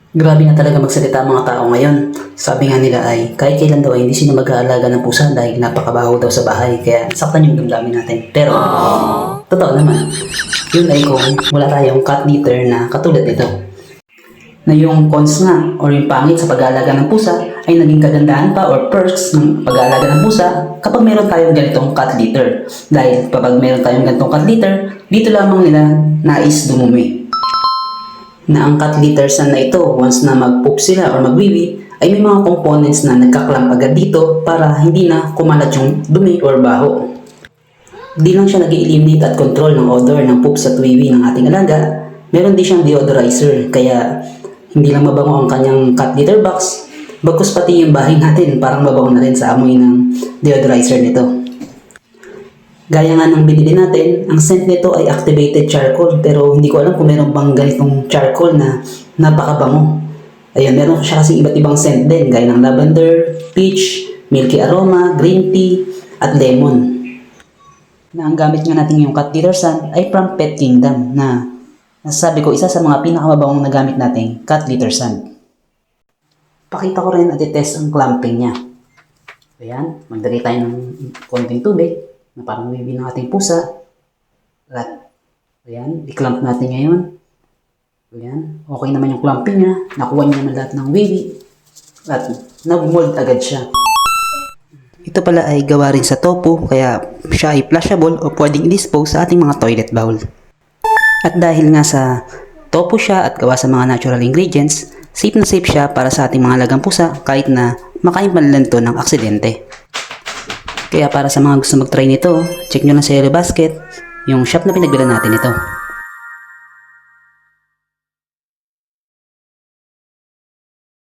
Grabe na talaga magsalita ang mga tao ngayon. Sabi nga nila ay kahit kailan daw ay hindi sila mag-aalaga ng pusa dahil napakabaho daw sa bahay kaya saktan yung damdamin natin. Pero, totoo naman, yun ay kung wala tayong cat litter na katulad nito. Na yung cons nga or yung pangit sa pag-aalaga ng pusa ay naging kagandahan pa or perks ng pag-aalaga ng pusa kapag meron tayong ganitong cat litter. Dahil kapag meron tayong ganitong cat litter, dito lamang nila nais dumumi. Na ang cat litter sand na ito, once na mag-poop sila or magwiwi, ay may mga components na nagkaklamp agad dito para hindi na kumalat yung dumi or baho. Di lang siya nag-eliminate at control ng odor ng poop sa wiwi ng ating alaga, meron din siyang deodorizer, kaya hindi lang mabango ang kanyang cat litter box, bagkus pati yung bahay natin parang mabango na rin sa amoy ng deodorizer nito. Gaya nga ng binili natin, ang scent nito ay activated charcoal pero hindi ko alam kung meron bang ganitong charcoal na napakabango. Ayun, meron siya kasi iba't ibang scent din gaya ng lavender, peach, milky aroma, green tea, at lemon. Na ang gamit nga natin yung cat litter sand ay from Pet Kingdom na nasasabi ko isa sa mga pinakamabangong na gamit nating cat litter sand. Pakita ko rin at i-test ang clamping niya. Ayan, magdagay tayo ng konting tubig na parang wiwi ng ating pusa. At, ayan, i-clamp natin ngayon. Ayan, okay naman yung clamping niya. Nakuha niya naman lahat ng wiwi. At, nag-mold agad siya. Ito pala ay gawa rin sa tofu, kaya siya ay flushable o pwedeng i-dispose sa ating mga toilet bowl. At dahil nga sa tofu siya at gawa sa mga natural ingredients, safe na safe siya para sa ating mga alagang pusa kahit na makain pa nila ito ng aksidente. Kaya para sa mga gusto mag-try nito, check nyo lang sa Yellow Basket, yung shop na pinagbilan natin ito.